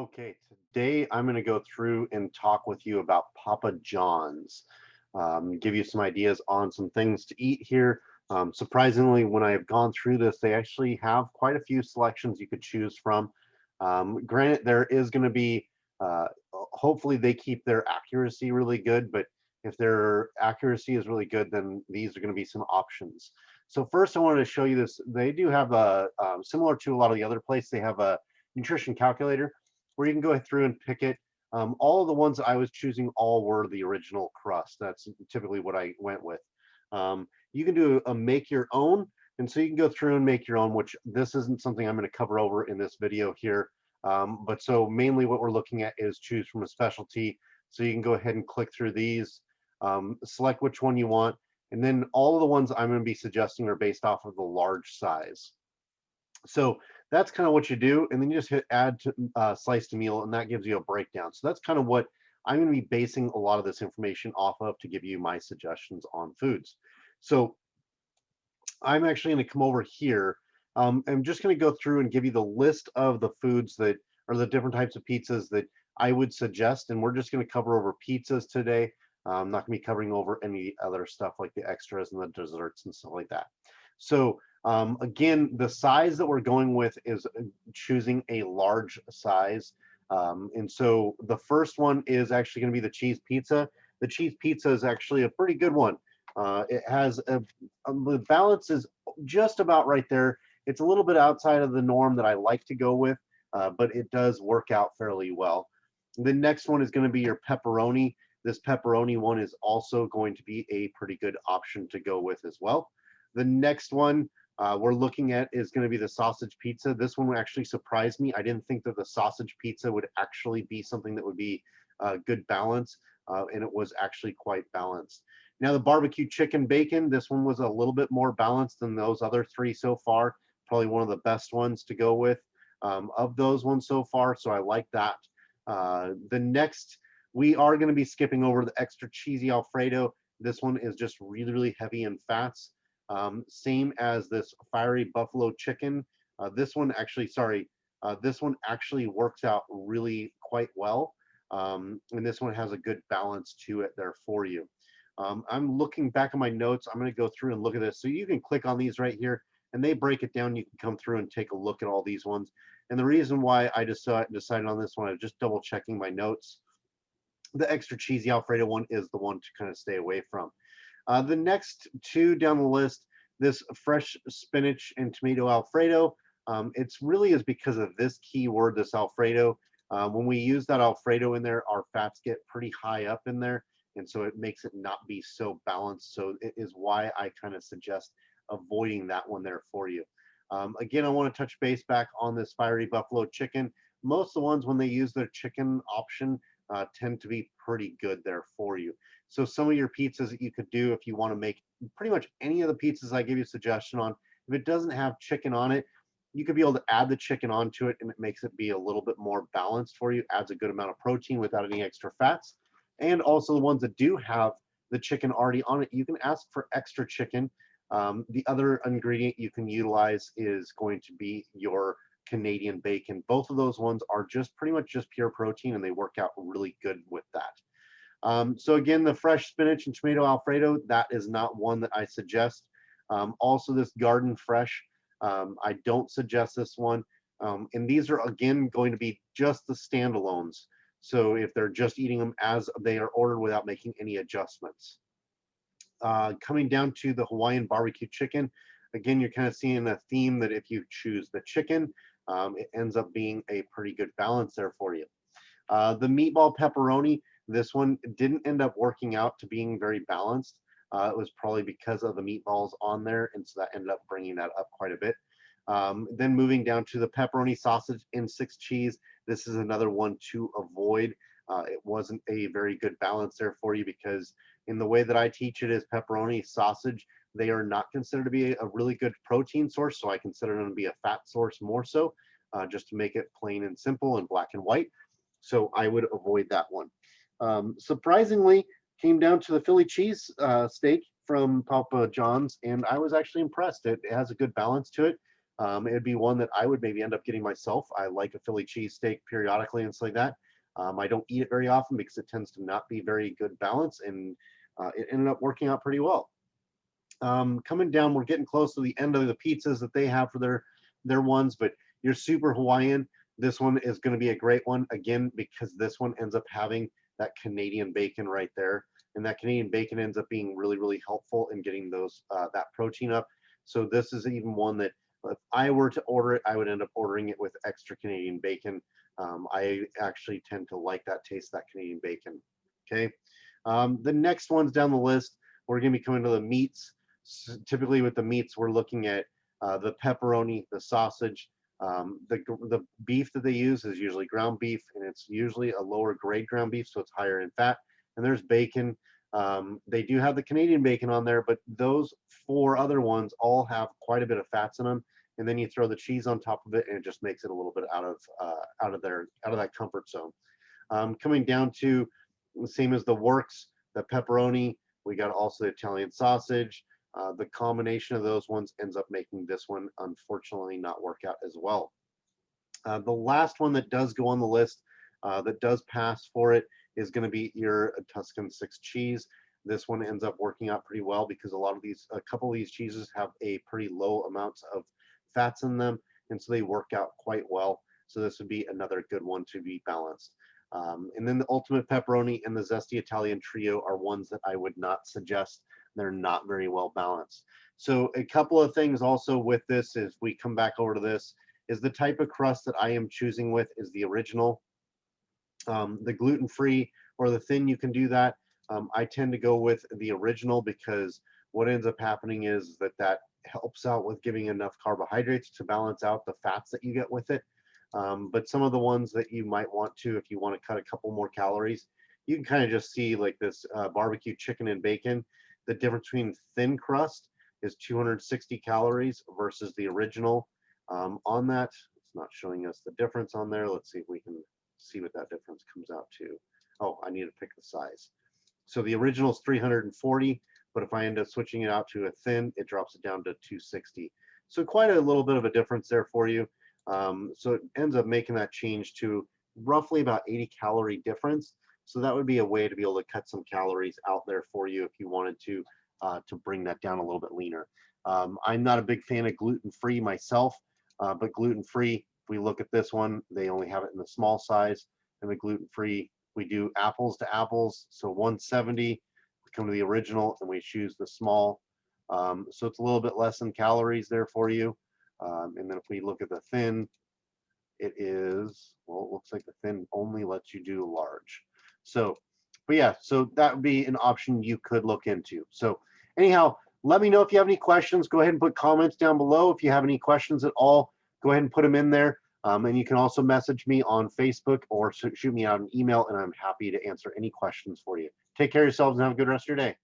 Okay, today I'm going to go through and talk with you about Papa John's. Give you some ideas on some things to eat here. Surprisingly, when I have gone through this, they actually have quite a few selections you could choose from. Granted, there is going to be, hopefully, they keep their accuracy really good, but if their accuracy is really good, then these are going to be some options. So, first, I wanted to show you this. They do have a, similar to a lot of the other places, they have a nutrition calculator where you can go through and pick it. All of the ones I was choosing all were the original crust. That's typically what I went with. You can do a make your own, and so you can go through and make your own, which this isn't something I'm going to cover over in this video here. But so mainly what we're looking at is choose from a specialty. So you can go ahead and click through these, select which one you want, and then all of the ones I'm going to be suggesting are based off of the large size. So that's kind of what you do, and then you just hit add to slice to meal, and that gives you a breakdown. So that's kind of what I'm going to be basing a lot of this information off of to give you my suggestions on foods. So I'm actually going to come over here. I'm just going to go through and give you the list of the foods that are the different types of pizzas that I would suggest, and we're just going to cover over pizzas today. I'm not going to be covering over any other stuff like the extras and the desserts and stuff like that. So again, the size that we're going with is choosing a large size. And so the first one is actually going to be the cheese pizza. The cheese pizza is actually a pretty good one. It has the balance is just about right there. It's a little bit outside of the norm that I like to go with, but it does work out fairly well. The next one is going to be your pepperoni. This pepperoni one is also going to be a pretty good option to go with as well. The next one we're looking at is going to be the sausage pizza. This one actually surprised me. I didn't think that the sausage pizza would actually be something that would be a good balance, and it was actually quite balanced. Now the barbecue chicken bacon, this one was a little bit more balanced than those other three so far. Probably one of the best ones to go with of those ones so far, so I like that. The next, we are going to be skipping over the extra cheesy Alfredo. This one is just really, really heavy in fats. Same as this fiery buffalo chicken. This one actually works out really quite well. And this one has a good balance to it there for you. I'm looking back at my notes. I'm going to go through and look at this. So you can click on these right here and they break it down. You can come through and take a look at all these ones. And the reason why I just decided on this one, I was just double checking my notes. The extra cheesy Alfredo one is the one to kind of stay away from. The next two down the list, this fresh spinach and tomato Alfredo, it's really is because of this keyword, this Alfredo. When we use that Alfredo in there, our fats get pretty high up in there, and so it makes it not be so balanced. So it is why I kind of suggest avoiding that one there for you. Again, I want to touch base back on this fiery buffalo chicken. Most of the ones, when they use their chicken option, tend to be pretty good there for you. So some of your pizzas that you could do if you want to make pretty much any of the pizzas I give you a suggestion on, if it doesn't have chicken on it, you could be able to add the chicken onto it and it makes it be a little bit more balanced for you, adds a good amount of protein without any extra fats. And also the ones that do have the chicken already on it, you can ask for extra chicken. The other ingredient you can utilize is going to be your Canadian bacon. Both of those ones are just pretty much just pure protein and they work out really good with that. So again, the fresh spinach and tomato Alfredo, that is not one that I suggest. Also this garden fresh, I don't suggest this one. And these are again going to be just the standalones. So if they're just eating them as they are ordered without making any adjustments. Coming down to the Hawaiian barbecue chicken, again, you're kind of seeing a theme that if you choose the chicken, it ends up being a pretty good balance there for you. The meatball pepperoni, this one didn't end up working out to being very balanced. It was probably because of the meatballs on there, and so that ended up bringing that up quite a bit. Then moving down to the pepperoni sausage and 6 cheese, this is another one to avoid. It wasn't a very good balance there for you because in the way that I teach it is pepperoni sausage, they are not considered to be a really good protein source, so I consider them to be a fat source more so, just to make it plain and simple and black and white. So I would avoid that one. Surprisingly, came down to the Philly cheese steak from Papa John's, and I was actually impressed. It has a good balance to it. It'd be one that I would maybe end up getting myself. I like a Philly cheesesteak periodically and stuff like that. I don't eat it very often because it tends to not be very good balance, and it ended up working out pretty well. Coming down, we're getting close to the end of the pizzas that they have for their ones, but your Super Hawaiian, this one is going to be a great one again because this one ends up having that Canadian bacon right there, and that Canadian bacon ends up being really, really helpful in getting those that protein up. So this is even one that if I were to order it, I would end up ordering it with extra Canadian bacon. I actually tend to like that taste, that Canadian bacon. Okay. The next ones down the list, we're going to be coming to the meats. Typically with the meats, we're looking at the pepperoni, the sausage. The beef that they use is usually ground beef, and it's usually a lower grade ground beef, so it's higher in fat. And there's bacon. They do have the Canadian bacon on there, but those 4 other ones all have quite a bit of fats in them. And then you throw the cheese on top of it, and it just makes it a little bit out of that comfort zone. Coming down to the same as the works, the pepperoni. We got also the Italian sausage. The combination of those ones ends up making this one unfortunately not work out as well. The last one that does go on the list that does pass for it is going to be your Tuscan 6 cheese. This one ends up working out pretty well because a couple of these cheeses have a pretty low amounts of fats in them, and so they work out quite well. So this would be another good one to be balanced. And then the ultimate pepperoni and the zesty Italian trio are ones that I would not suggest. They're not very well balanced. So a couple of things also with this, as we come back over to this, is the type of crust that I am choosing with is the original. The gluten-free or the thin, you can do that. I tend to go with the original because what ends up happening is that helps out with giving enough carbohydrates to balance out the fats that you get with it. But some of the ones that you might want to, if you want to cut a couple more calories, you can kind of just see like this barbecue chicken and bacon. The difference between thin crust is 260 calories versus the original. On that, it's not showing us the difference on there. Let's see if we can see what that difference comes out to. Oh, I need to pick the size. So the original is 340, but if I end up switching it out to a thin, it drops it down to 260. So quite a little bit of a difference there for you. So it ends up making that change to roughly about 80 calorie difference. So that would be a way to be able to cut some calories out there for you if you wanted to bring that down a little bit leaner. I'm not a big fan of gluten-free myself, but gluten-free, if we look at this one, they only have it in the small size, and the gluten-free, we do apples to apples. So 170, we come to the original and we choose the small. So it's a little bit less in calories there for you. And then if we look at the thin, it is, well, it looks like the thin only lets you do large. So, but yeah, so that would be an option you could look into. So anyhow, let me know if you have any questions. Go ahead and put comments down below. If you have any questions at all, go ahead and put them in there. And you can also message me on Facebook or shoot me out an email, and I'm happy to answer any questions for you. Take care of yourselves and have a good rest of your day.